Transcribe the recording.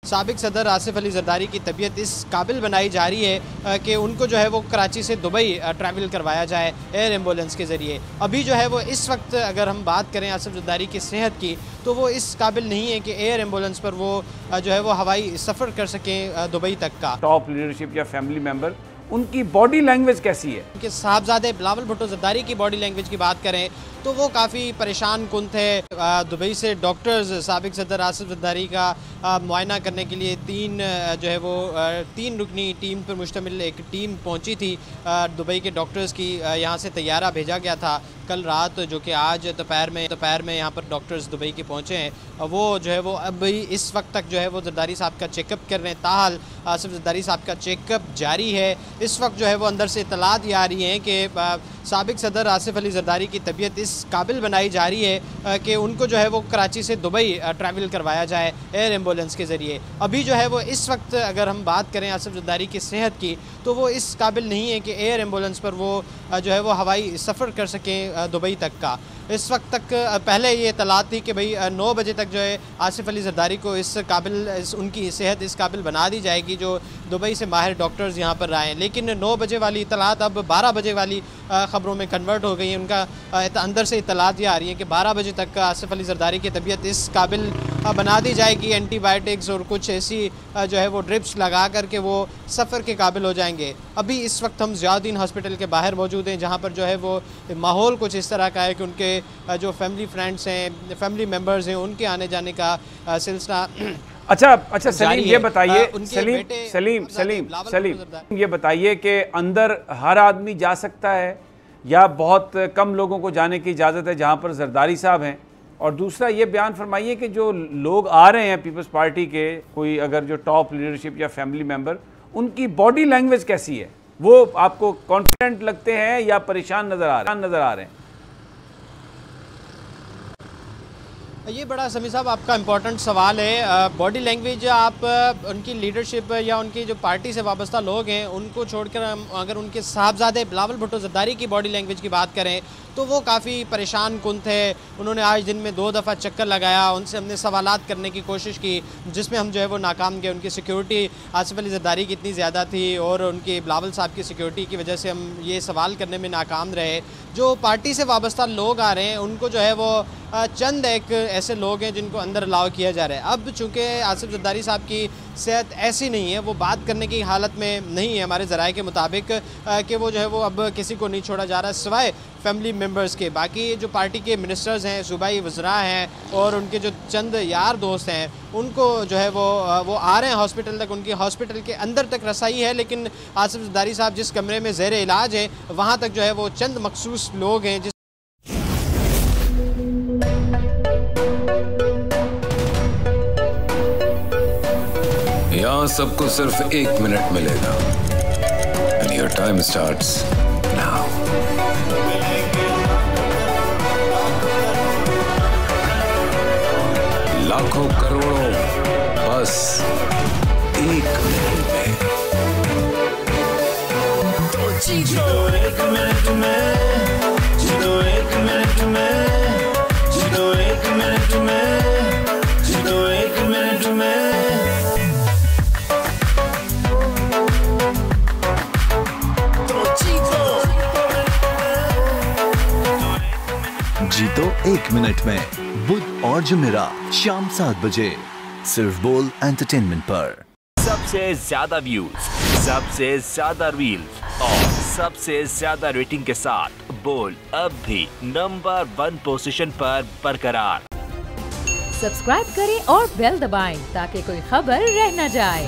साबिक सदर आसिफ अली जरदारी की तबीयत इस काबिल बनाई जा रही है कि उनको जो है वो कराची से दुबई ट्रैवल करवाया जाए एयर एम्बुलेंस के ज़रिए। अभी जो है वो इस वक्त अगर हम बात करें आसिफ जरदारी की सेहत की, तो वो इस काबिल नहीं है कि एयर एम्बुलेंस पर वो जो है वो हवाई सफ़र कर सकें दुबई तक का। टॉप लीडरशिप या फैमिली मेंबर, उनकी बॉडी लैंग्वेज कैसी है? कि साहबजादे बिलावल भुट्टो जरदारी की बॉडी लैंग्वेज की बात करें तो वो काफ़ी परेशान कुन थे। दुबई से डॉक्टर्स साबिक सदर आसिफ जरदारी का मुआयना करने के लिए तीन रुकनी टीम पर मुश्तमिल एक टीम पहुंची थी दुबई के डॉक्टर्स की। यहाँ से तैयारा भेजा गया था कल रात, जो कि आज दोपहर में यहाँ पर डॉक्टर्स दुबई के पहुँचे हैं। वो जो है वो अभी इस वक्त तक जो है वो जरदारी साहब का चेकअप कर रहे हैं। ताहाल आसिफ जरदारी साहब का चेकअप जारी है। इस वक्त जो है वो अंदर से इत्तलात ये आ रही हैं कि साबिक सदर आसिफ अली जरदारी की तबीयत इस काबिल बनाई जा रही है कि उनको जो है वो कराची से दुबई ट्रैवल करवाया जाए एयर एम्बुलेंस के ज़रिए। अभी जो है वो इस वक्त अगर हम बात करें आसिफ जरदारी की सेहत की, तो वो इस काबिल नहीं है कि एयर एम्बुलेंस पर वो जो है वो हवाई सफ़र कर सकें दुबई तक का। इस वक्त तक पहले ये इत्तलात थी कि भाई 9 बजे तक जो है आसिफ अली जरदारी को उनकी सेहत इस काबिल बना दी जाएगी जो दुबई से माहिर डॉक्टर्स यहाँ पर आए। लेकिन 9 बजे वाली इत्तलात अब 12 बजे वाली ख़बरों में कन्वर्ट हो गई है। उनका अंदर से इत्तलात ये आ रही है कि 12 बजे तक आसिफ अली जरदारी की तबीयत इस काबिल बना दी जाएगी, एंटीबायोटिक्स और कुछ ऐसी जो है वो ड्रिप्स लगा करके वो सफ़र के काबिल हो जाएंगे। अभी इस वक्त हम ज़ियाउद्दीन हॉस्पिटल के बाहर मौजूद हैं, जहाँ पर जो है वो माहौल कुछ इस तरह का है कि उनके जो फैमिली फ्रेंड्स हैं, फैमिली मेम्बर्स हैं, उनके आने जाने का सिलसिला अच्छा सलीम ये बताइए, सलीम ये बताइए कि अंदर हर आदमी जा सकता है या बहुत कम लोगों को जाने की इजाज़त है जहाँ पर जरदारी साहब हैं? और दूसरा ये बयान फरमाइए कि जो लोग आ रहे हैं पीपल्स पार्टी के, कोई अगर जो टॉप लीडरशिप या फैमिली मेंबर, उनकी बॉडी लैंग्वेज कैसी है? वो आपको कॉन्फिडेंट लगते हैं या परेशान नज़र आ रहे हैं? ये बड़ा समी साहब आपका इम्पोर्टेंट सवाल है। बॉडी लैंग्वेज आप उनकी लीडरशिप या उनकी जो पार्टी से वाबस्ता लोग हैं उनको छोड़कर हम अगर उनके साहबजादे बिलावल भुट्टो जरदारी की बॉडी लैंग्वेज की बात करें तो वो काफ़ी परेशान कुन थे। उन्होंने आज दिन में 2 दफ़ा चक्कर लगाया, उनसे हमने सवालात करने की कोशिश की जिसमें हम जो है वो नाकाम गए। उनकी सिक्योरिटी आसिफ अली जरदारी की इतनी ज़्यादा थी और उनके बिलावल साहब की सिक्योरिटी की वजह से हम ये सवाल करने में नाकाम रहे। जो पार्टी से वाबस्ता लोग आ रहे हैं उनको जो है वो चंद एक ऐसे लोग हैं जिनको अंदर अलाउ किया जा रहा है। अब चूँकि आसिफ जरदारी साहब की सेहत ऐसी नहीं है, वो बात करने की हालत में नहीं है हमारे ज़राए के मुताबिक कि वो जो है वो अब किसी को नहीं छोड़ा जा रहा सिवाय फैमिली मेम्बर्स के। बाकी जो पार्टी के मिनिस्टर्स हैं, सूबाई वज़रा हैं और उनके जो चंद यार दोस्त हैं, उनको जो है वो आ रहे हैं हॉस्पिटल तक। उनकी हॉस्पिटल के अंदर तक रसाई है, लेकिन आसिफ जरदारी साहब जिस कमरे में ज़ेर इलाज है वहाँ तक जो है वो चंद मखसूस लोग हैं। यहाँ सबको सिर्फ 1 मिनट मिलेगा and your time starts now. लाखों करोड़ों बस 1 मिनट में। तो जीतो 1 मिनट में, जीतो 1 मिनट में, जीतो 1 मिनट में, जीतो 1 मिनट में। जीतो 1 मिनट में, बुध और जुमेरात शाम 7 बजे सिर्फ बोल एंटरटेनमेंट पर। सबसे ज्यादा व्यूज, सबसे ज्यादा रील्स और सबसे ज्यादा रेटिंग के साथ बोल अब भी नंबर 1 पोजीशन पर बरकरार। सब्सक्राइब करें और बेल दबाएं ताकि कोई खबर रह न जाए।